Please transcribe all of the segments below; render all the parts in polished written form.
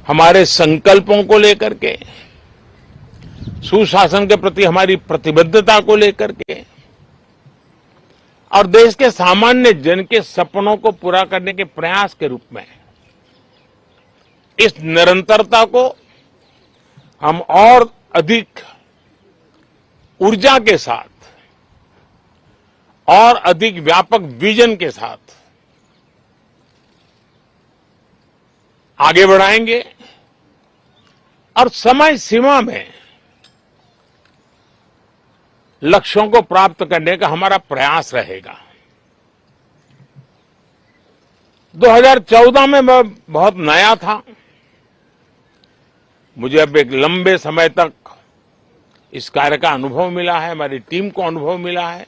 हमारे संकल्पों को लेकर के, सुशासन के प्रति हमारी प्रतिबद्धता को लेकर के और देश के सामान्य जन के सपनों को पूरा करने के प्रयास के रूप में इस निरंतरता को हम और अधिक ऊर्जा के साथ और अधिक व्यापक विजन के साथ आगे बढ़ाएंगे और समय सीमा में लक्ष्यों को प्राप्त करने का हमारा प्रयास रहेगा। 2014 में मैं बहुत नया था। मुझे अब एक लंबे समय तक इस कार्य का अनुभव मिला है, हमारी टीम को अनुभव मिला है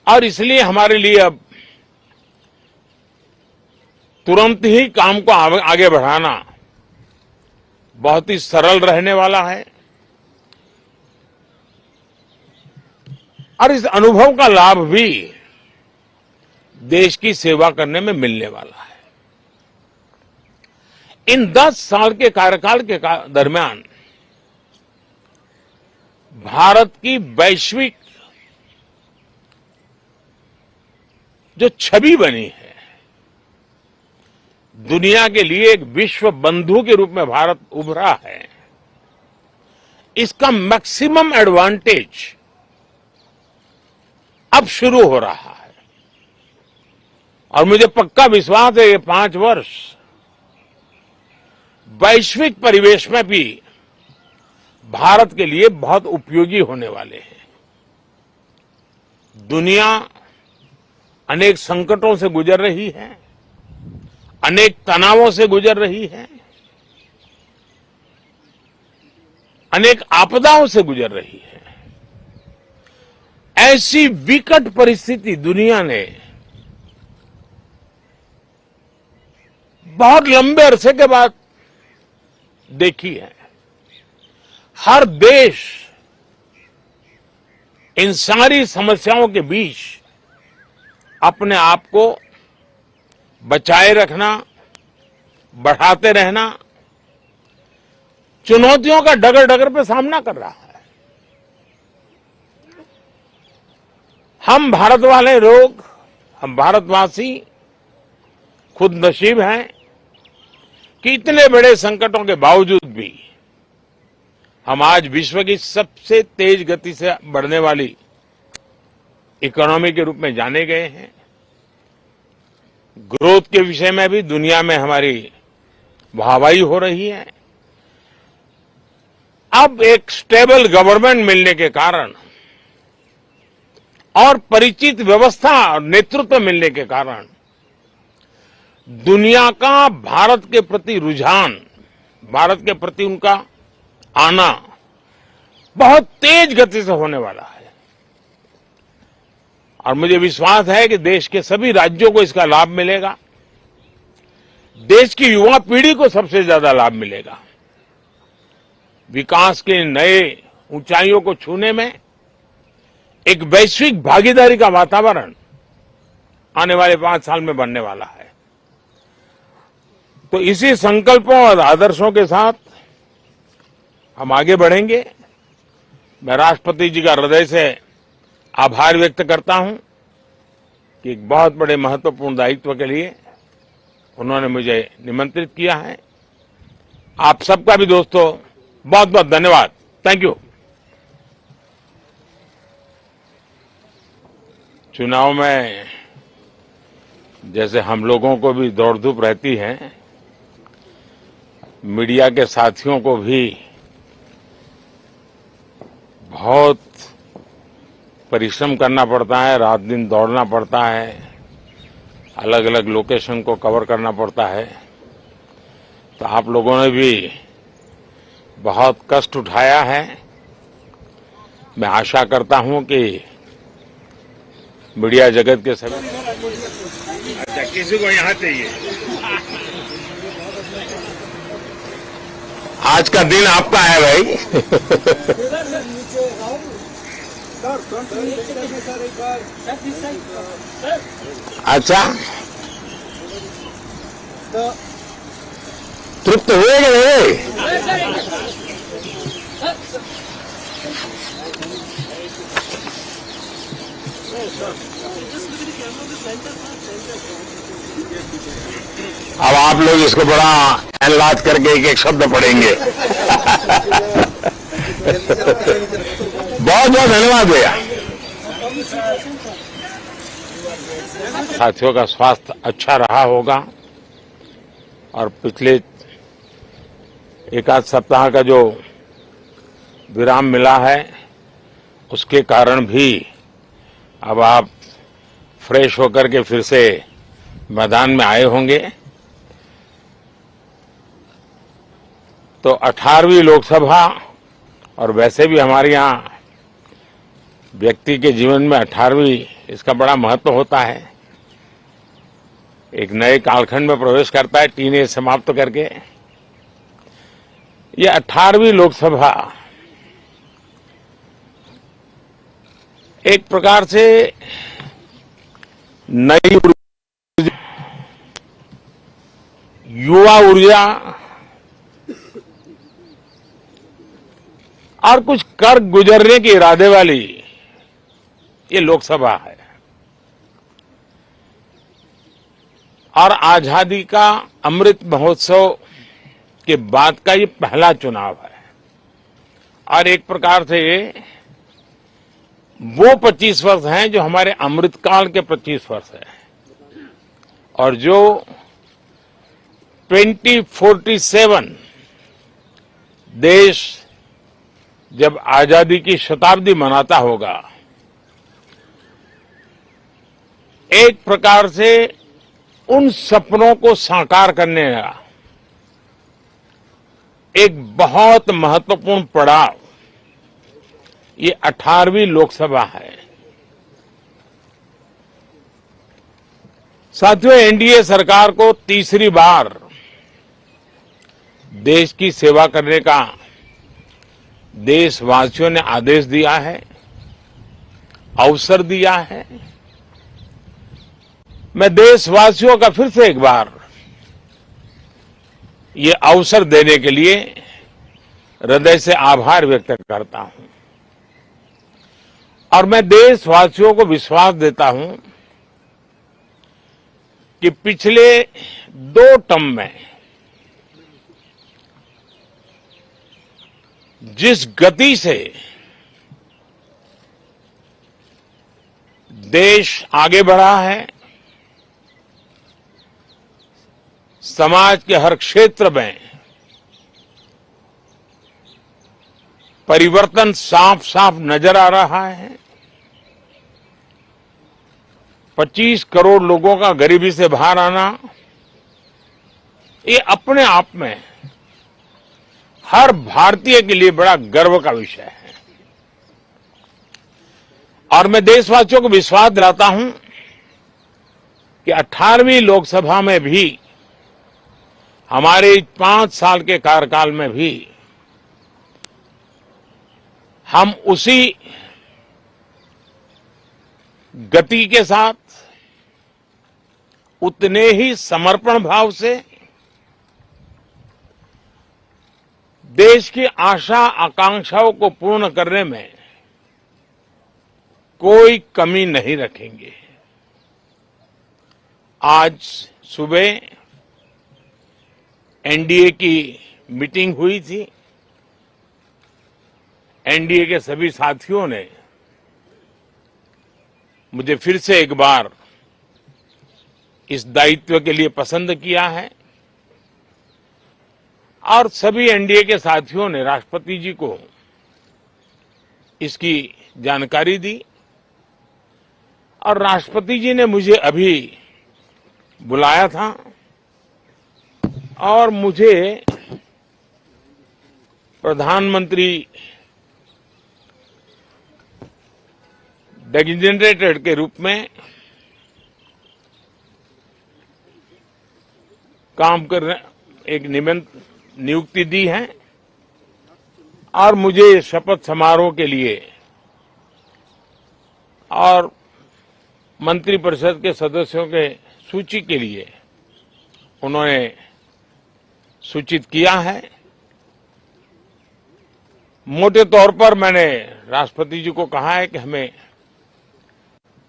और इसलिए हमारे लिए अब तुरंत ही काम को आगे बढ़ाना बहुत ही सरल रहने वाला है और इस अनुभव का लाभ भी देश की सेवा करने में मिलने वाला है। इन 10 साल के कार्यकाल के दरमियान भारत की वैश्विक जो छवि बनी है, दुनिया के लिए एक विश्व बंधु के रूप में भारत उभरा है, इसका मैक्सिमम एडवांटेज अब शुरू हो रहा है और मुझे पक्का विश्वास है ये 5 वर्ष वैश्विक परिवेश में भी भारत के लिए बहुत उपयोगी होने वाले हैं। दुनिया अनेक संकटों से गुजर रही है, अनेक तनावों से गुजर रही है, अनेक आपदाओं से गुजर रही है। ऐसी विकट परिस्थिति दुनिया ने बहुत लंबे अरसे के बाद देखी है। हर देश इन सारी समस्याओं के बीच अपने आप को बचाए रखना, बढ़ाते रहना, चुनौतियों का डगर डगर पे सामना कर रहा है। हम भारत वाले लोग, हम भारतवासी खुद नसीब हैं कि इतने बड़े संकटों के बावजूद भी हम आज विश्व की सबसे तेज गति से बढ़ने वाली इकोनॉमी के रूप में जाने गए हैं। ग्रोथ के विषय में भी दुनिया में हमारी वाहवाही हो रही है। अब एक स्टेबल गवर्नमेंट मिलने के कारण और परिचित व्यवस्था और नेतृत्व मिलने के कारण दुनिया का भारत के प्रति रुझान, भारत के प्रति उनका आना बहुत तेज गति से होने वाला है और मुझे विश्वास है कि देश के सभी राज्यों को इसका लाभ मिलेगा। देश की युवा पीढ़ी को सबसे ज्यादा लाभ मिलेगा। विकास के नए ऊंचाइयों को छूने में एक वैश्विक भागीदारी का वातावरण आने वाले 5 साल में बनने वाला है। तो इसी संकल्पों और आदर्शों के साथ हम आगे बढ़ेंगे। मैं राष्ट्रपति जी का हृदय से आभार व्यक्त करता हूं कि एक बहुत बड़े महत्वपूर्ण दायित्व के लिए उन्होंने मुझे निमंत्रित किया है। आप सबका भी दोस्तों बहुत बहुत धन्यवाद। Thank you. चुनाव में जैसे हम लोगों को भी दौड़ धूप रहती है, मीडिया के साथियों को भी बहुत परिश्रम करना पड़ता है, रात दिन दौड़ना पड़ता है, अलग अलग लोकेशन को कवर करना पड़ता है। तो आप लोगों ने भी बहुत कष्ट उठाया है। मैं आशा करता हूं कि मीडिया जगत के सभी अच्छा किसी को यहां चाहिए, आज का दिन आपका है भाई। अच्छा तृप्त हुए कि नहीं? अब आप लोग इसको बड़ा एनालाइज करके एक एक शब्द पढ़ेंगे। बहुत बहुत धन्यवाद भैया। साथियों का स्वास्थ्य अच्छा रहा होगा और पिछले एक आध सप्ताह का जो विराम मिला है उसके कारण भी अब आप फ्रेश होकर के फिर से मैदान में आए होंगे। तो 18वीं लोकसभा, और वैसे भी हमारे यहाँ व्यक्ति के जीवन में 18वीं इसका बड़ा महत्व होता है। एक नए कालखंड में प्रवेश करता है टीनेज समाप्त करके। ये 18वीं लोकसभा एक प्रकार से नई युवा ऊर्जा और कुछ कर गुजरने के इरादे वाली ये लोकसभा है। और आजादी का अमृत महोत्सव के बाद का ये पहला चुनाव है। और एक प्रकार से वो 25 वर्ष हैं जो हमारे अमृतकाल के 25 वर्ष हैं, और जो 2047 देश जब आजादी की शताब्दी मनाता होगा, एक प्रकार से उन सपनों को साकार करने का एक बहुत महत्वपूर्ण पड़ाव ये 18वीं लोकसभा है। साथियों, एनडीए सरकार को तीसरी बार देश की सेवा करने का देशवासियों ने आदेश दिया है, अवसर दिया है। मैं देशवासियों का फिर से एक बार ये अवसर देने के लिए हृदय से आभार व्यक्त करता हूं। और मैं देशवासियों को विश्वास देता हूं कि पिछले 2 टर्म में जिस गति से देश आगे बढ़ा है, समाज के हर क्षेत्र में परिवर्तन साफ साफ नजर आ रहा है। 25 करोड़ लोगों का गरीबी से बाहर आना, ये अपने आप में हर भारतीय के लिए बड़ा गर्व का विषय है। और मैं देशवासियों को विश्वास दिलाता हूं कि 18वीं लोकसभा में भी, हमारे 5 साल के कार्यकाल में भी, हम उसी गति के साथ, उतने ही समर्पण भाव से देश की आशा आकांक्षाओं को पूर्ण करने में कोई कमी नहीं रखेंगे। आज सुबह एनडीए की मीटिंग हुई थी। एनडीए के सभी साथियों ने मुझे फिर से एक बार इस दायित्व के लिए पसंद किया है, और सभी एनडीए के साथियों ने राष्ट्रपति जी को इसकी जानकारी दी। और राष्ट्रपति जी ने मुझे अभी बुलाया था और मुझे प्रधानमंत्री डेजिग्नेटेड के रूप में काम करने एक नियुक्ति दी है, और मुझे शपथ समारोह के लिए और मंत्रिपरिषद के सदस्यों के सूची के लिए उन्होंने सूचित किया है। मोटे तौर पर मैंने राष्ट्रपति जी को कहा है कि हमें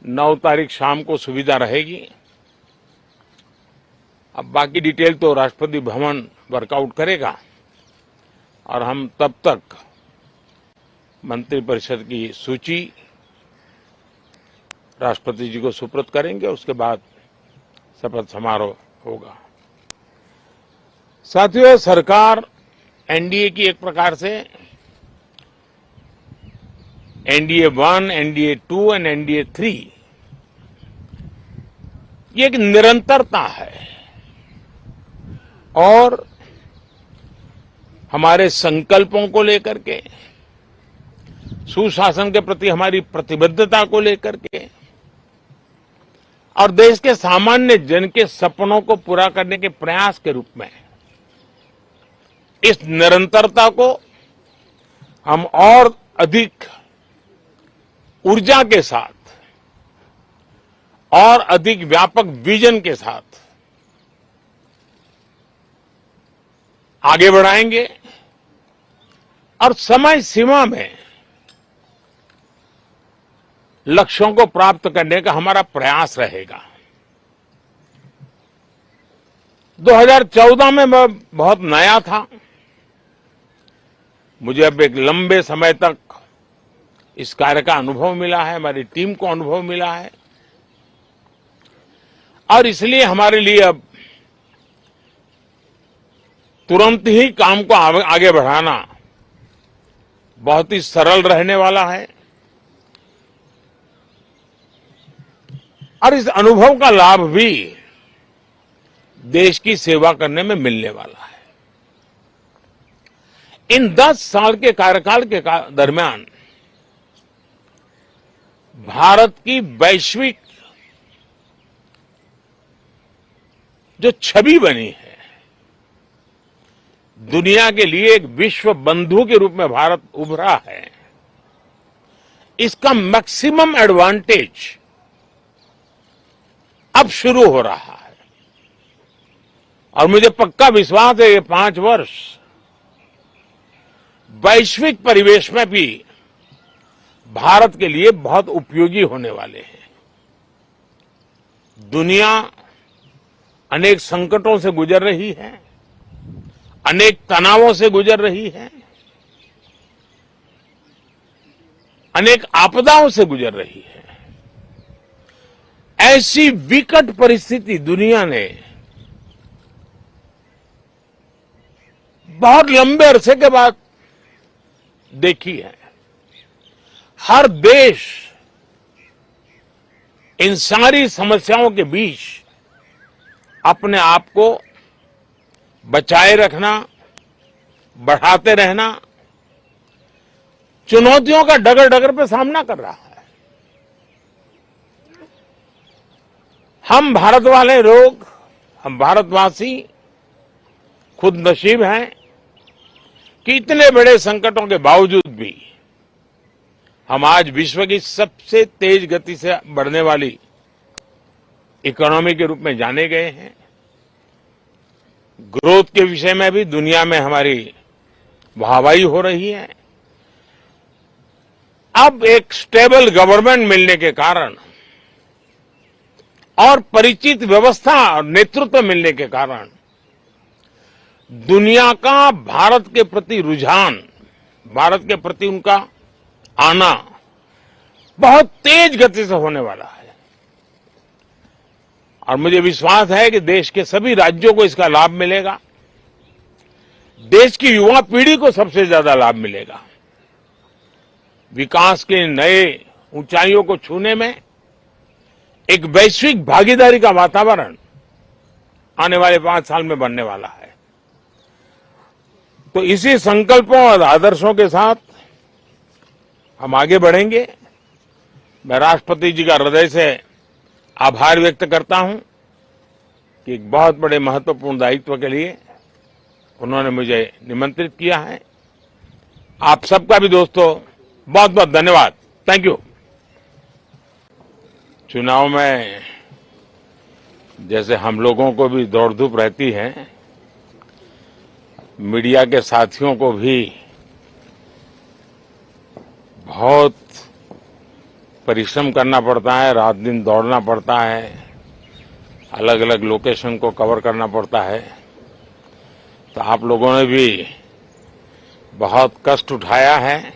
9 तारीख शाम को सुविधा रहेगी। अब बाकी डिटेल तो राष्ट्रपति भवन वर्कआउट करेगा और हम तब तक मंत्रिपरिषद की सूची राष्ट्रपति जी को सुपुर्द करेंगे। उसके बाद शपथ समारोह होगा। साथियों, सरकार एनडीए की एक प्रकार से एनडीए 1, एनडीए 2 और एनडीए 3 ये एक निरंतरता है और हमारे संकल्पों को लेकर के, सुशासन के प्रति हमारी प्रतिबद्धता को लेकर के और देश के सामान्य जन के सपनों को पूरा करने के प्रयास के रूप में इस निरंतरता को हम और अधिक ऊर्जा के साथ और अधिक व्यापक विजन के साथ आगे बढ़ाएंगे और समय सीमा में लक्ष्यों को प्राप्त करने का हमारा प्रयास रहेगा। 2014 में मैं बहुत नया था। मुझे अब एक लंबे समय तक इस कार्य का अनुभव मिला है, हमारी टीम को अनुभव मिला है और इसलिए हमारे लिए अब तुरंत ही काम को आगे बढ़ाना बहुत ही सरल रहने वाला है और इस अनुभव का लाभ भी देश की सेवा करने में मिलने वाला है। इन 10 साल के कार्यकाल के दरमियान भारत की वैश्विक जो छवि बनी है, दुनिया के लिए एक विश्व बंधु के रूप में भारत उभरा है, इसका मैक्सिमम एडवांटेज अब शुरू हो रहा है और मुझे पक्का विश्वास है ये 5 वर्ष वैश्विक परिवेश में भी भारत के लिए बहुत उपयोगी होने वाले हैं। दुनिया अनेक संकटों से गुजर रही है, अनेक तनावों से गुजर रही है, अनेक आपदाओं से गुजर रही है। ऐसी विकट परिस्थिति दुनिया ने बहुत लंबे अरसे के बाद देखी है। हर देश इन सारी समस्याओं के बीच अपने आप को बचाए रखना, बढ़ाते रहना, चुनौतियों का डगर डगर पे सामना कर रहा है। हम भारत वाले लोग, हम भारतवासी खुद नसीब हैं कि इतने बड़े संकटों के बावजूद भी हम आज विश्व की सबसे तेज गति से बढ़ने वाली इकोनॉमी के रूप में जाने गए हैं। ग्रोथ के विषय में भी दुनिया में हमारी वाहवाही हो रही है। अब एक स्टेबल गवर्नमेंट मिलने के कारण और परिचित व्यवस्था और नेतृत्व मिलने के कारण दुनिया का भारत के प्रति रुझान, भारत के प्रति उनका आना बहुत तेज गति से होने वाला है और मुझे विश्वास है कि देश के सभी राज्यों को इसका लाभ मिलेगा। देश की युवा पीढ़ी को सबसे ज्यादा लाभ मिलेगा। विकास के नए ऊंचाइयों को छूने में एक वैश्विक भागीदारी का वातावरण आने वाले 5 साल में बनने वाला है। तो इसी संकल्पों और आदर्शों के साथ हम आगे बढ़ेंगे। मैं राष्ट्रपति जी का हृदय से आभार व्यक्त करता हूं कि एक बहुत बड़े महत्वपूर्ण दायित्व के लिए उन्होंने मुझे निमंत्रित किया है। आप सबका भी दोस्तों बहुत बहुत धन्यवाद। Thank you. चुनाव में जैसे हम लोगों को भी दौड़ धूप रहती है, मीडिया के साथियों को भी बहुत परिश्रम करना पड़ता है, रात दिन दौड़ना पड़ता है, अलग अलग लोकेशन को कवर करना पड़ता है। तो आप लोगों ने भी बहुत कष्ट उठाया है।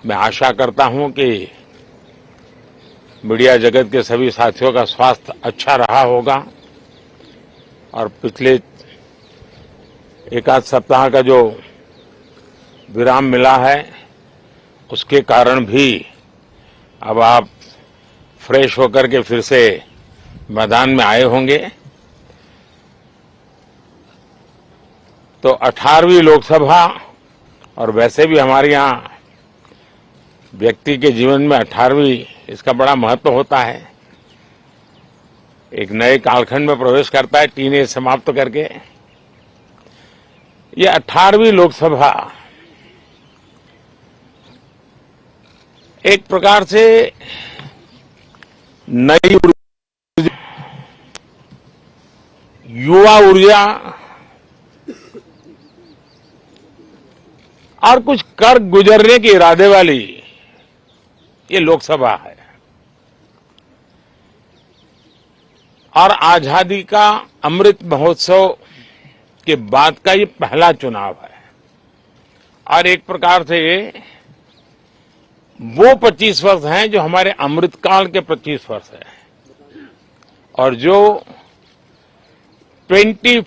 मैं आशा करता हूं कि मीडिया जगत के सभी साथियों का स्वास्थ्य अच्छा रहा होगा और पिछले एक आध सप्ताह का जो विराम मिला है उसके कारण भी अब आप फ्रेश होकर के फिर से मैदान में आए होंगे। तो 18वीं लोकसभा, और वैसे भी हमारे यहाँ व्यक्ति के जीवन में 18वीं इसका बड़ा महत्व होता है। एक नए कालखंड में प्रवेश करता है टीनेज समाप्त करके। ये 18वीं लोकसभा एक प्रकार से नई युवा ऊर्जा और कुछ कर गुजरने के इरादे वाली ये लोकसभा है। और आजादी का अमृत महोत्सव के बाद का ये पहला चुनाव है। और एक प्रकार से ये वो 25 वर्ष हैं जो हमारे अमृतकाल के 25 वर्ष हैं, और जो 25